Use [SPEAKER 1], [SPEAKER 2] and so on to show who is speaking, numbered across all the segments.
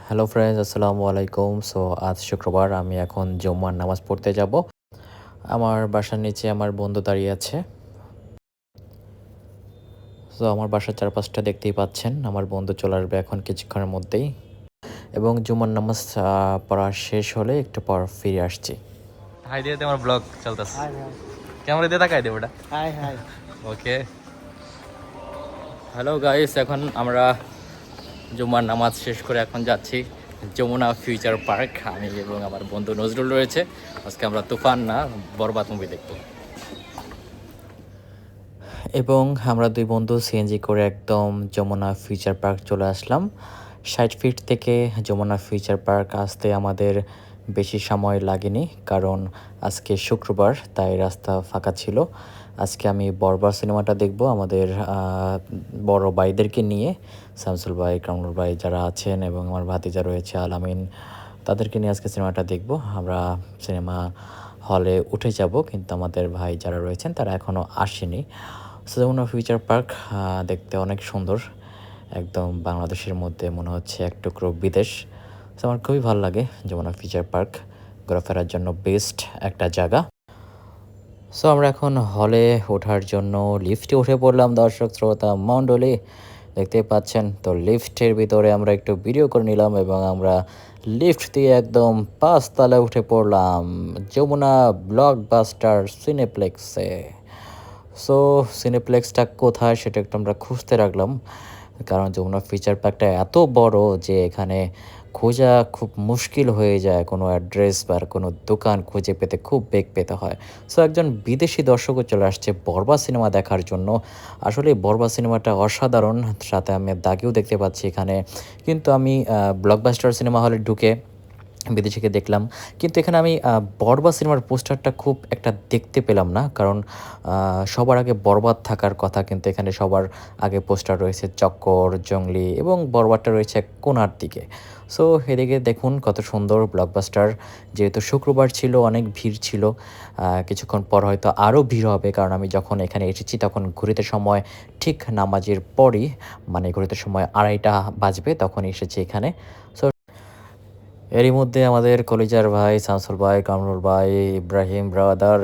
[SPEAKER 1] Hello friends, আসসালামু আলাইকুম। So আজ শুক্রবার, আমি এখন জুম্মার নামাজ পড়তে যাব। আমার বাসার নিচে আমার বন্ধু দাঁড়িয়ে আছে। সো আমার বাসার চারপাশটা দেখতেই পাচ্ছেন। আমার বন্ধু চলে আসবে এখন কিছুক্ষণের মধ্যেই, এবং জুম্মার নামাজ পড়া শেষ হলে একটু পর ফিরে আসছি। হাই দিয়ে আমার ব্লগ চলতেছে।
[SPEAKER 2] হাই হাই
[SPEAKER 1] ক্যামেরা দিয়ে তাকাই দেব ওটা।
[SPEAKER 2] হাই হাই
[SPEAKER 1] ওকে, হ্যালো গাইস, এখন আমরা জুম্মার নামাজ শেষ করে এখন যাচ্ছি যমুনা ফিউচার পার্ক। আমি এবং আমার বন্ধু নজরুল রয়েছে। আজকে আমরা তুফান না বরবাদ মুভি দেখব, এবং আমরা দুই বন্ধু সিএনজি করে একদম যমুনা ফিউচার পার্ক চলে আসলাম। 60 ফিট থেকে যমুনা ফিউচার পার্ক আসতে আমাদের বেশি সময় লাগেনি, কারণ আজকে শুক্রবার, তাই রাস্তা ফাঁকা ছিল। আজকে আমি বরবাদ সিনেমাটা দেখব আমাদের বড় ভাইদেরকে নিয়ে, শামসুল ভাই, কামরুল ভাই যারা আছেন, এবং আমার ভাতিজা রয়েছে আলামিন, তাদেরকে নিয়ে আজকে সিনেমাটা দেখব। আমরা সিনেমা হলে উঠে যাব, কিন্তু আমাদের ভাই যারা রয়েছেন তারা এখনও আসেনি। যমুনা ফিউচার পার্ক দেখতে অনেক সুন্দর, একদম বাংলাদেশের মধ্যে মনে হচ্ছে এক টুকরো বিদেশ। আমার খুবই ভালো লাগে যমুনা ফিউচার পার্ক, ঘোরাফেরার জন্য বেস্ট একটা জায়গা। সো আমরা এখন হলে ওঠার জন্য লিফটে উঠে পড়লাম। দর্শক শ্রোতা মণ্ডলী দেখতে পাচ্ছেন, তো লিফটের ভিতরে আমরা একটু ভিডিও করে নিলাম, এবং আমরা লিফট দিয়ে একদম 5 তলায় উঠে পড়লাম যমুনা ব্লকবাস্টার সিনেপ্লেক্সে। সো সিনেপ্লেক্সটা কোথায় সেটা একটু আমরা খুঁজতে রাখলাম, কারণ যমুনা ফিচার পার্কটা এত বড় যে এখানে খোঁজা খুব মুশকিল হয়ে যায়। কোনো অ্যাড্রেস বা কোনো দোকান খুঁজে পেতে খুব বেগ পেতে হয়। সো একজন বিদেশি দর্শকও চলে আসছে বরবাদ সিনেমা দেখার জন্য। আসলে বরবাদ সিনেমাটা অসাধারণ, সাথে আমি দাগেও দেখতে পাচ্ছি এখানে। কিন্তু আমি ব্লকবাস্টার সিনেমা হলে ঢুকে বিদেশিকে দেখলাম, কিন্তু এখানে আমি বরবাদ সিনেমার পোস্টারটা খুব একটা দেখতে পেলাম না, কারণ সবার আগে বরবাদ থাকার কথা, কিন্তু এখানে সবার আগে পোস্টার রয়েছে চক্কর, জঙ্গলি, এবং বরবাদটা রয়েছে কোণার দিকে। সো এদিকে দেখুন কত সুন্দর ব্লকবাস্টার। যেহেতু শুক্রবার ছিল, অনেক ভিড় ছিল। কিছুক্ষণ পর হয়তো আরও ভিড় হবে, কারণ আমি যখন এখানে এসেছি তখন ঘড়িতে সময় ঠিক নামাজের পরই, মানে ঘড়িতে সময় 2:30 বাজবে, তখন এসেছি এখানে। সো এরই মধ্যে আমাদের কলিজার ভাই শামসুল ভাই, কামরুল ভাই, ইব্রাহিম ব্রাদার,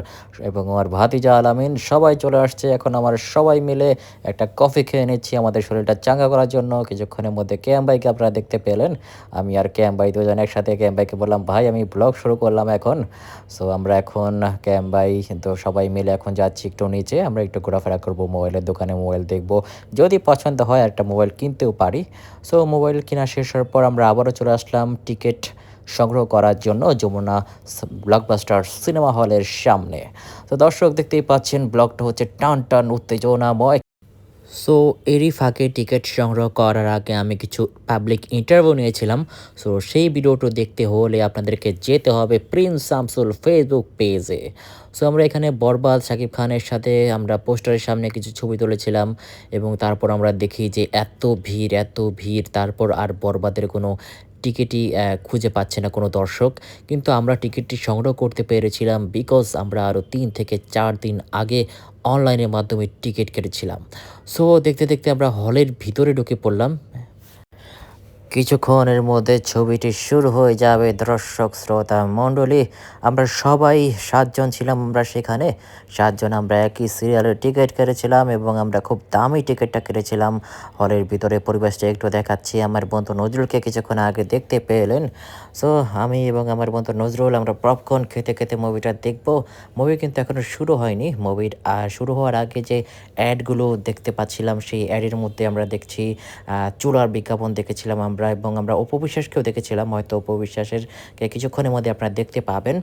[SPEAKER 1] এবং আমার ভাতিজা আলামিন সবাই চলে আসছে। এখন আমার সবাই মিলে একটা কফি খেয়ে নিচ্ছি আমাদের শরীরটা চাঙ্গা করার জন্য। কিছুক্ষণের মধ্যে কেএম ভাইকে আপনারা দেখতে পেলেন। আমি আর কেএম ভাই দুজন একসাথে। কেএম ভাইকে বললাম, ভাই আমি ব্লগ শুরু করলাম এখন। সো আমরা এখন কেএম ভাই কিন্তু সবাই মিলে এখন যাচ্ছি একটু নিচে, আমরা একটু ঘোরাফেরা করবো, মোবাইলের দোকানে মোবাইল দেখবো, যদি পছন্দ হয় একটা মোবাইল কিনতেও পারি। সো মোবাইল কেনা শেষ হওয়ার পর আমরা আবারও চলে আসলাম টিকিট সংগ্রহ করার জন্য যমুনা ব্লকবাস্টার সিনেমা হলের সামনে। তো দর্শক দেখতেই পাচ্ছেন, ব্লগটা হচ্ছে টান টান উত্তেজনাময়। সো এরই ফাঁকে টিকিট সংগ্রহ করার আগে আমি কিছু পাবলিক ইন্টারভিউ নিয়েছিলাম। সো সেই ভিডিওটা দেখতে হলে আপনাদেরকে যেতে হবে প্রিন্স শামসুল ফেসবুক পেজে। সো আমরা এখানে বরবাদ শাকিব খানের সাথে আমরা পোস্টারের সামনে কিছু ছবি তুলেছিলাম, এবং তারপর আমরা দেখি যে এত ভিড়, এত ভিড়, তারপর আর বরবাদের কোনো টিকিটই খুঁজে পাচ্ছে না কোনো দর্শক। কিন্তু আমরা টিকিটটি সংগ্রহ করতে পেরেছিলাম, বিকজ আমরা আরও 3 থেকে 4 দিন আগে অনলাইনের মাধ্যমে টিকিট কেটেছিলাম। সো দেখতে দেখতে আমরা হলের ভিতরে ঢুকে পড়লাম। কিছুক্ষণের মধ্যে ছবিটি শুরু হয়ে যাবে। দর্শক শ্রোতা মণ্ডলী, আমরা সবাই 7 জন ছিলাম, আমরা সেখানে 7 জন আমরা একই সিরিয়ালের টিকিট কেটেছিলাম, এবং আমরা খুব দামি টিকিটটা কেটেছিলাম। হলের ভিতরে পরিবেশটা একটু দেখাচ্ছি। আমার বন্ধু নজরুলকে কিছুক্ষণ আগে দেখতে পেলেন। সো আমি এবং আমার বন্ধু নজরুল আমরা পপকর্ন খেতে খেতে মুভিটা দেখব। মুভি কিন্তু এখনও শুরু হয়নি। মুভির শুরু হওয়ার আগে যে অ্যাডগুলো দেখতে পাচ্ছিলাম, সেই অ্যাডের মধ্যে আমরা দেখছি চুলার বিজ্ঞাপন দেখেছিলাম আমরা, এবং আমরা অপু বিশ্বাসকেও দেখেছিলাম। হয়তো অপু বিশ্বাসের কিছুক্ষণের মধ্যে আপনারা দেখতে পাবেন,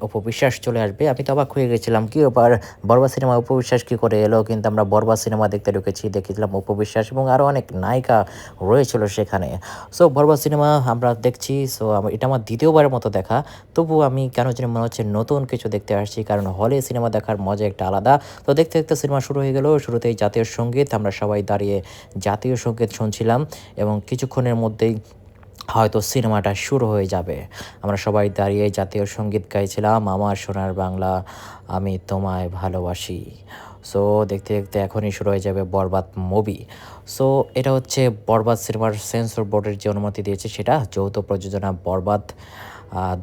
[SPEAKER 1] অপু বিশ্বাস চলে আসবে। আমি তো অবাক হয়ে গেছিলাম, কি ব্যাপার, বরবাদ সিনেমা অপু বিশ্বাস কী করে এলো? কিন্তু আমরা বরবাদ সিনেমা দেখতে ঢুকেছি, দেখেছিলাম অপু বিশ্বাস এবং আরও অনেক নায়িকা রয়েছিল সেখানে। সো বরবাদ সিনেমা আমরা দেখছি। সো এটা আমার দ্বিতীয়বারের মতো দেখা, তবু আমি কেন যেন মনে হচ্ছে নতুন কিছু দেখতে আসছি, কারণ হলে সিনেমা দেখার মজা একটা আলাদা। তো দেখতে দেখতে সিনেমা শুরু হয়ে গেল। শুরুতেই জাতীয় সঙ্গীত, আমরা সবাই দাঁড়িয়ে জাতীয় সঙ্গীত শুনছিলাম, এবং কিছুক্ষণের মধ্যেই হয়তো সিনেমাটা শুরু হয়ে যাবে। আমরা সবাই দাঁড়িয়ে জাতীয় সঙ্গীত গাইছিলাম, আমার সোনার বাংলা আমি তোমায় ভালোবাসি। সো দেখতে দেখতে এখনই শুরু হয়ে যাবে বরবাদ মুভি। সো এটা হচ্ছে বরবাদ সিনেমার সেন্সর বোর্ডের যে অনুমতি দিয়েছে সেটা, যৌথ প্রযোজনা বরবাদ।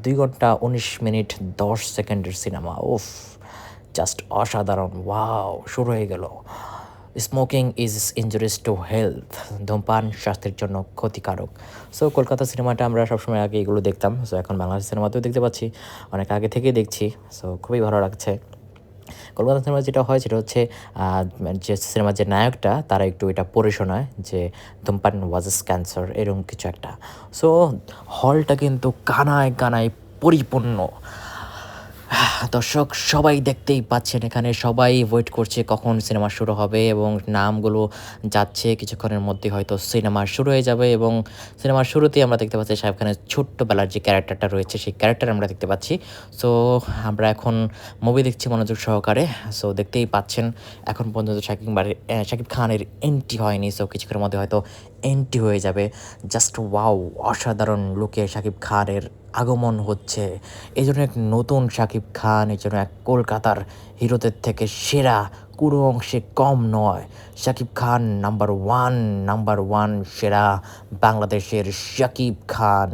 [SPEAKER 1] ২ ঘন্টা ১৯ মিনিট ১০ সেকেন্ডের সিনেমা। উফ! জাস্ট অসাধারণ! ওয়াও! শুরু হয়ে গেল। Smoking is injurious to health. ধূমপান স্বাস্থ্যের জন্য ক্ষতিকারক। সো কলকাতা সিনেমাটা আমরা সবসময় আগে এগুলো দেখতাম। সো এখন বাংলাদেশ সিনেমাতেও দেখতে পাচ্ছি। অনেক আগে থেকেই দেখছি। সো খুবই ভালো লাগছে। কলকাতা সিনেমা যেটা হয় সেটা হচ্ছে যে সিনেমার যে নায়কটা তারা একটু এটা পড়ে শোনায় যে ধূমপান ওয়াজেস ক্যান্সার, এরকম কিছু একটা। সো হলটা কিন্তু কানায় কানায় পরিপূর্ণ। দর্শক সবাই দেখতেই পাচ্ছেন, এখানে সবাই ওয়েট করছে কখন সিনেমা শুরু হবে এবং নামগুলো যাচ্ছে, কিছুক্ষণের মধ্যে হয়তো সিনেমা শুরু হয়ে যাবে এবং সিনেমার শুরুতেই আমরা দেখতে পাচ্ছি শাহরুখ খানের ছোট্টবেলার যে ক্যারেক্টারটা রয়েছে সেই ক্যারেক্টার আমরা দেখতে পাচ্ছি। সো আমরা এখন মুভি দেখছি মনোযোগ সহকারে। সো দেখতেই পাচ্ছেন এখন পর্যন্ত শাকিব খানের এন্ট্রি হয়নি। সো কিছুক্ষণের মধ্যে হয়তো এন্ট্রি হয়ে যাবে। Just wow! অসাধারণ লুকে শাকিব খানের আগমন হচ্ছে। এজন্য এক নতুন শাকিব খান, এজন্য এক কলকাতার হিরোদের থেকে সেরা, কোনো অংশে কম নয়। শাকিব খান নাম্বার ওয়ান সেরা বাংলাদেশের শাকিব খান।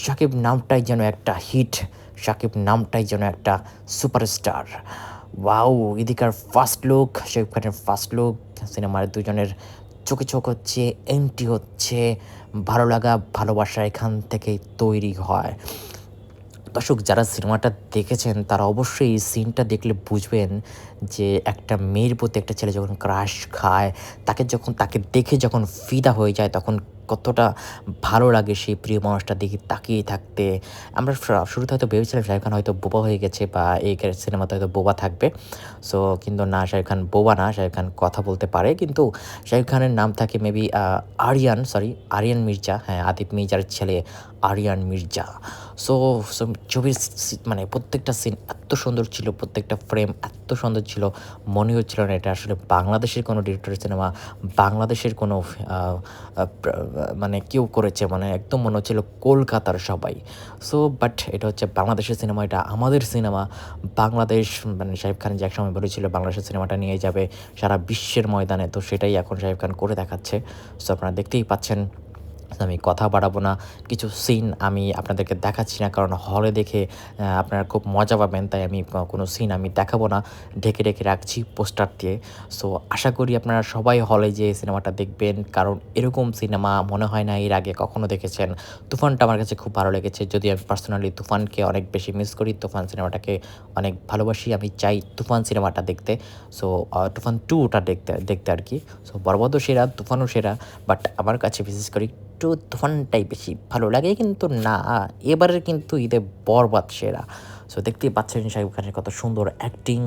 [SPEAKER 1] শাকিব নামটাই যেন একটা হিট, শাকিব নামটাই যেন একটা সুপারস্টার। ওয়াও! এদিকার ফার্স্ট লুক, শাকিব খানের ফার্স্ট লুক, সিনেমার দুজনের চোখে চোখ হচ্ছে, এন্ট্রি হচ্ছে, ভালো লাগা ভালোবাসা এখান থেকেই তৈরি হয়। দর্শক যারা সিনেমাটা দেখেছেন তারা অবশ্যই এই সিনটা দেখলে বুঝবেন যে একটা মেয়ের প্রতি একটা ছেলে যখন ক্রাশ খায়, তাকে দেখে যখন ফিদা হয়ে যায় তখন কতটা ভালো লাগে সেই প্রিয় মানুষটার দিকে তাকিয়ে থাকতে। আমরা শুরুতে হয়তো ভেবেছিলাম শাহরুখ খান হয়তো বোবা হয়ে গেছে বা এই সিনেমাতে হয়তো বোবা থাকবে। সো কিন্তু না, শাহরুখ খান বোবা না, শাহরুখ খান কথা বলতে পারে। কিন্তু শাহরুখ খানের নাম থাকে মেবি আরিয়ান মির্জা। হ্যাঁ, আদিপ মির্জার ছেলে আরিয়ান মির্জা। সো সো ছবির মানে প্রত্যেকটা সিন এত সুন্দর ছিল, প্রত্যেকটা ফ্রেম এত সুন্দর ছিল, মনে হচ্ছিল না এটা আসলে বাংলাদেশের কোনো ডিরেক্টরের সিনেমা, বাংলাদেশের কোনো মানে কেউ করেছে, মানে একদম মনে হচ্ছিল কলকাতার সবাই। সো বাট এটা হচ্ছে বাংলাদেশের সিনেমা, এটা আমাদের সিনেমা। বাংলাদেশ মানে শাকিব খান যে একসময় বলেছিল বাংলাদেশের সিনেমাটা নিয়ে যাবে সারা বিশ্বের ময়দানে, তো সেটাই এখন শাকিব খান করে দেখাচ্ছে। সো আপনারা দেখতেই পাচ্ছেন। আমি কথা বাড়াবো না। কিছু সিন আমি আপনাদেরকে দেখাচ্ছি না, কারণ হলে দেখে আপনারা খুব মজা পাবেন। তাই আমি কোনো সিন আমি দেখাবো না, ঢেকে রাখছি পোস্টার দিয়ে। সো আশা করি আপনারা সবাই হলে যেয়ে সিনেমাটা দেখবেন, কারণ এরকম সিনেমা মনে হয় না এর আগে কখনো দেখেছেন। তুফানটা আমার কাছে খুব ভালো লেগেছে, যদিও আমি পার্সোনালি তুফানকে অনেক বেশি মিস করি। তুফান সিনেমাটাকে অনেক ভালোবাসি। আমি চাই তুফান সিনেমাটা দেখতে। সো তুফান 2 টা দেখতে আরকি। সো বরবাদও সেরা, তুফানও সেরা। বাট আমার কাছে বিশেষ করে একটু তুফানটাই বেশি ভালো লাগে, কিন্তু না, এবারের কিন্তু ঈদে বরবাদ সেরা। সো দেখতেই পাচ্ছেন শাকিব খানের কত সুন্দর অ্যাক্টিং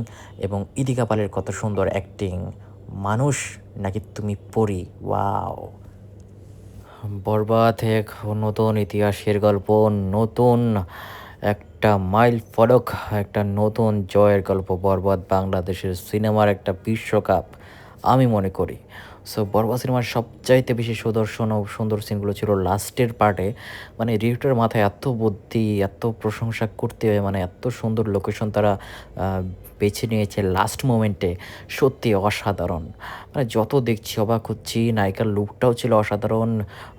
[SPEAKER 1] এবং ইদিকা পালের কত সুন্দর অ্যাক্টিং। মানুষ নাকি তুমি পরী, ওয়াও! বরবাদ এক নতুন ইতিহাসের গল্প, নতুন একটা মাইল ফলক, একটা নতুন জয়ের গল্প। বরবাদ বাংলাদেশের সিনেমার একটা বিশ্বকাপ আমি মনে করি। সো বরবাদ সিনেমার সবচাইতে বেশি সুদর্শন ও সুন্দর সিনগুলো ছিল লাস্টের পার্টে। মানে ডিরেক্টরের মাথায় এত বুদ্ধি, এত প্রশংসা করতে হয়, মানে এত সুন্দর লোকেশন তারা বেছে নিয়েছে লাস্ট মোমেন্টে, সত্যি অসাধারণ। মানে যত দেখছি অবাক হচ্ছি। নায়িকার লুকটাও ছিল অসাধারণ,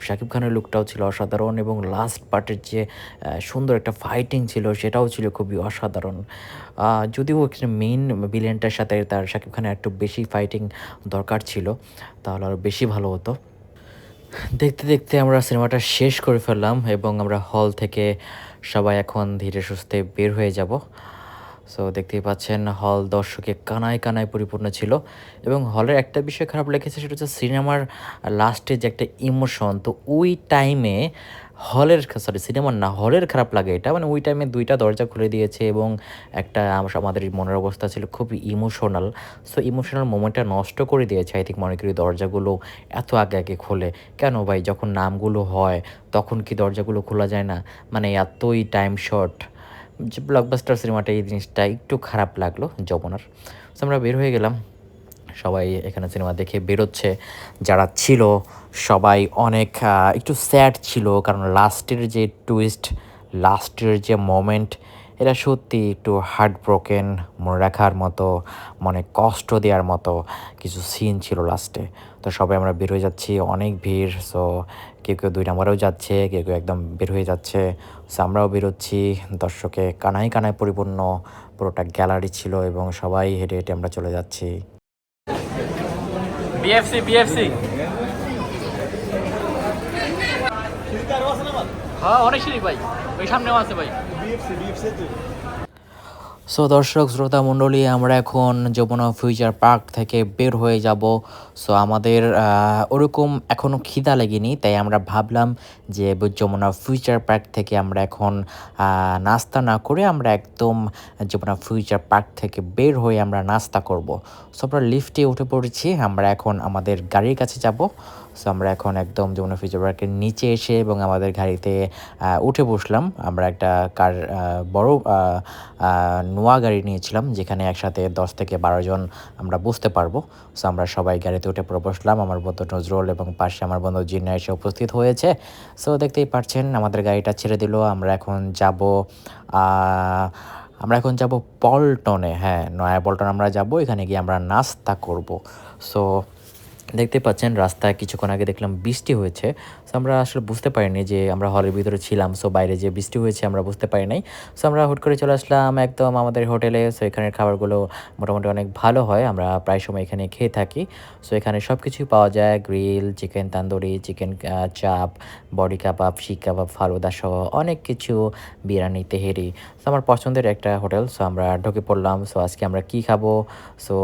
[SPEAKER 1] শাকিব খানের লুকটাও ছিল অসাধারণ এবং লাস্ট পার্টের যে সুন্দর একটা ফাইটিং ছিল সেটাও ছিল খুবই অসাধারণ। যদিও এখানে মেইন ভিলেনটার সাথে তার শাকিব খানের একটু বেশি ফাইটিং দরকার ছিল, তাহলে আরও বেশি ভালো হতো। দেখতে দেখতে আমরা সিনেমাটা শেষ করে ফেললাম এবং আমরা হল থেকে সবাই এখন ধীরে সুস্থে বের হয়ে যাব। সো দেখতেই পাচ্ছেন হল দর্শকে কানায় কানায় পরিপূর্ণ ছিল এবং হলের একটা বিষয় খারাপ লেগেছে, সেটা হচ্ছে সিনেমার লাস্টে যে একটা ইমোশন, তো ওই টাইমে সিনেমার না, হলের খারাপ লাগে এটা। মানে ওই টাইমে ২ টা দরজা খুলে দিয়েছে এবং একটা আমাদের মনের অবস্থা ছিল খুবই ইমোশনাল। সো ইমোশনাল মোমেন্টটা নষ্ট করে দিয়েছে আই থিংক, মনে করি দরজাগুলো এত আগে খোলে কেন ভাই? যখন নামগুলো হয় তখন কি দরজাগুলো খোলা যায় না? মানে এতই টাইম শর্ট। যে ব্লকবাস্টার সিনেমাটা এই জিনিসটা একটু খারাপ লাগলো যমুনার। সো আমরা বের হয়ে গেলাম, সবাই এখানে সিনেমা দেখে বেরোচ্ছে। যারা ছিল সবাই অনেক একটু স্যাড ছিল, কারণ লাস্টের যে টুইস্ট, লাস্টের যে মোমেন্ট, এটা সত্যি একটু হার্ট ব্রোকেন, মনে রাখার মতো, মনে কষ্ট দেওয়ার মতো কিছু সিন ছিল লাস্টে। তো সবাই আমরা বের হয়ে যাচ্ছি, অনেক ভিড়। সো কেউ কেউ 2 নম্বরেও যাচ্ছে, কেউ কেউ একদম বের হয়ে যাচ্ছে। সো আমরাও বেরোচ্ছি, দর্শকে কানায় কানায় পরিপূর্ণ পুরোটা গ্যালারি ছিল এবং সবাই হেঁটে হেঁটে আমরা চলে যাচ্ছি।
[SPEAKER 2] বিএফসি বিএফসি হ্যাঁ অনেক সিঁড়ি ভাই, ওই সামনেও আছে ভাই।
[SPEAKER 1] সো দর্শক শ্রোতা মণ্ডলী, আমরা এখন যমুনা ফিউচার পার্ক থেকে বের হয়ে যাব। সো আমাদের ওরকম এখনও খিদা লেগেনি, তাই আমরা ভাবলাম যে যমুনা ফিউচার পার্ক থেকে আমরা এখন নাস্তা না করে আমরা একদম যমুনা ফিউচার পার্ক থেকে বের হয়ে আমরা নাস্তা করব। সো আমরা লিফটে উঠে পড়েছি, আমরা এখন আমাদের গাড়ির কাছে যাব। সো আমরা এখন একদম যমুনা ফিউচার পার্কের নিচে এসে এবং আমাদের গাড়িতে উঠে বসলাম। আমরা একটা বড় নোয়া গাড়ি নিয়েছিলাম, যেখানে একসাথে 10 থেকে 12 জন আমরা বসতে পারবো। সো আমরা সবাই গাড়িতে উঠে পড়ে বসলাম। আমার বন্ধু নজরুল এবং পাশে আমার বন্ধু জিন্না এসে উপস্থিত হয়েছে। সো দেখতেই পাচ্ছেন আমাদের গাড়িটা ছেড়ে দিল। আমরা এখন যাব পল্টনে। হ্যাঁ, নয়া পল্টন আমরা যাব, এখানে গিয়ে আমরা নাস্তা করব। সো দেখতে পাচ্ছেন রাস্তায় কিছুক্ষণ আগে দেখলাম বৃষ্টি হয়েছে। সো আমরা আসলে বুঝতে পারিনি যে আমরা হলের ভিতরে ছিলাম, সো বাইরে যে বৃষ্টি হয়েছে আমরা বুঝতে পারি নাই। সো আমরা হুট করে চলে আসলাম একদম আমাদের হোটেলে। সো এখানের খাবারগুলো মোটামুটি অনেক ভালো হয়, আমরা প্রায় সময় এখানে খেয়ে থাকি। সো এখানে সব কিছুই পাওয়া যায়, গ্রিল, চিকেন তান্দুরি, চিকেন চাপ, বডি কাবাব, শিক কাবাব, ফালুদা সহ অনেক কিছু, বিরিয়ানি, তেহেরি। সো আমার পছন্দের একটা হোটেল। সো আমরা ঢুকে পড়লাম। সো আজকে আমরা কি খাবো, সো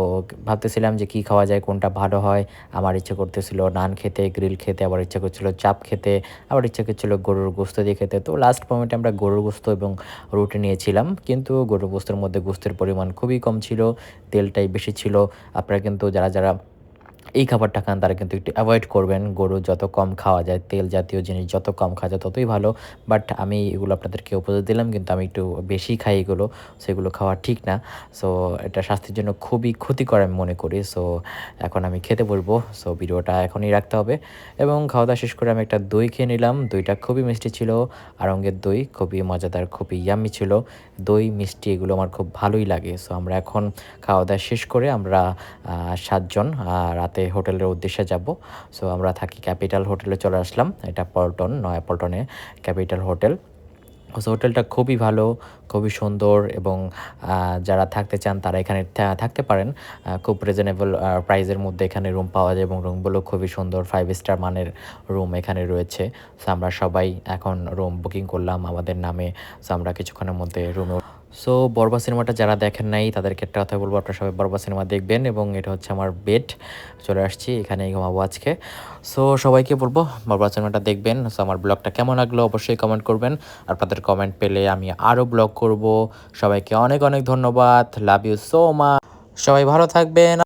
[SPEAKER 1] ভাবতেছিলাম যে কি খাওয়া যায়, কোনটা ভালো হয়। আমার ইচ্ছে করতেছিল নান খেতে, গ্রিল খেতে, আবার ইচ্ছে করছিল চাপ খেতে, আবার ইচ্ছে করছিল গরুর গোস্ত দিয়ে খেতে। তো লাস্ট মোমেন্টে আমরা গরুর গোস্ত এবং রুটি নিয়েছিলাম, কিন্তু গরুর গোস্তের মধ্যে গোস্তের পরিমাণ খুবই কম ছিল, তেলটাই বেশি ছিল। আপনারা কিন্তু যারা যারা এই খাবারটা খান তারা কিন্তু একটু অ্যাভয়েড করবেন। গরু যত কম খাওয়া যায়, তেল জাতীয় জিনিস যত কম খাওয়া যায় ততই ভালো। বাট আমি এগুলো আপনাদেরকে উপদেশ দিলাম, কিন্তু আমি একটু বেশি খাই এগুলো। সো এগুলো খাওয়া ঠিক না। সো এটা স্বাস্থ্যের জন্য খুবই ক্ষতিকর আমি মনে করি। সো এখন আমি খেতে বলবো। সো ভিডিওটা এখনই রাখতে হবে। এবং খাওয়া দাওয়া শেষ করে আমি একটা দই খেয়ে নিলাম। দইটা খুবই মিষ্টি ছিল, আড়ঙ্গের দই, খুবই মজাদার, খুবই ইয়াম্মি ছিল। দই মিষ্টি এগুলো আমার খুব ভালোই লাগে। সো আমরা এখন খাওয়া দাওয়া শেষ করে আমরা 7 জন রাতে হোটেলের উদ্দেশ্যে যাব। সো আমরা থাকি ক্যাপিটাল হোটেলে চলে আসলাম। এটা পল্টন, নয়া পল্টনে ক্যাপিটাল হোটেল। সো হোটেলটা খুবই ভালো, খুবই সুন্দর এবং যারা থাকতে চান তারা এখানে থাকতে পারেন। খুব রিজনেবল প্রাইসের মধ্যে এখানে রুম পাওয়া যায় এবং রুমগুলো খুবই সুন্দর, 5 স্টার মানের রুম এখানে রয়েছে। সো আমরা সবাই এখন রুম বুকিং করলাম আমাদের নামে। সো আমরা কিছুক্ষণের মধ্যে রুমে। সো বরবা সিনেমাটা যারা দেখেন নাই তাদেরকে একটা কথা বলবো, আপনারা সবাই বরবা সিনেমা দেখবেন। এবং এটা হচ্ছে আমার বেড, চলে আসছি এখানেই ঘুমাবো আজকে। সো সবাইকে বলবো বরবা সিনেমাটা দেখবেন। সো আমার ব্লগটা কেমন লাগলো অবশ্যই কমেন্ট করবেন। আপনাদের কমেন্ট পেলে আমি আরও ব্লগ করব। সবাইকে অনেক অনেক ধন্যবাদ, লাভ ইউ সো মাচ, সবাই ভালো থাকবেন।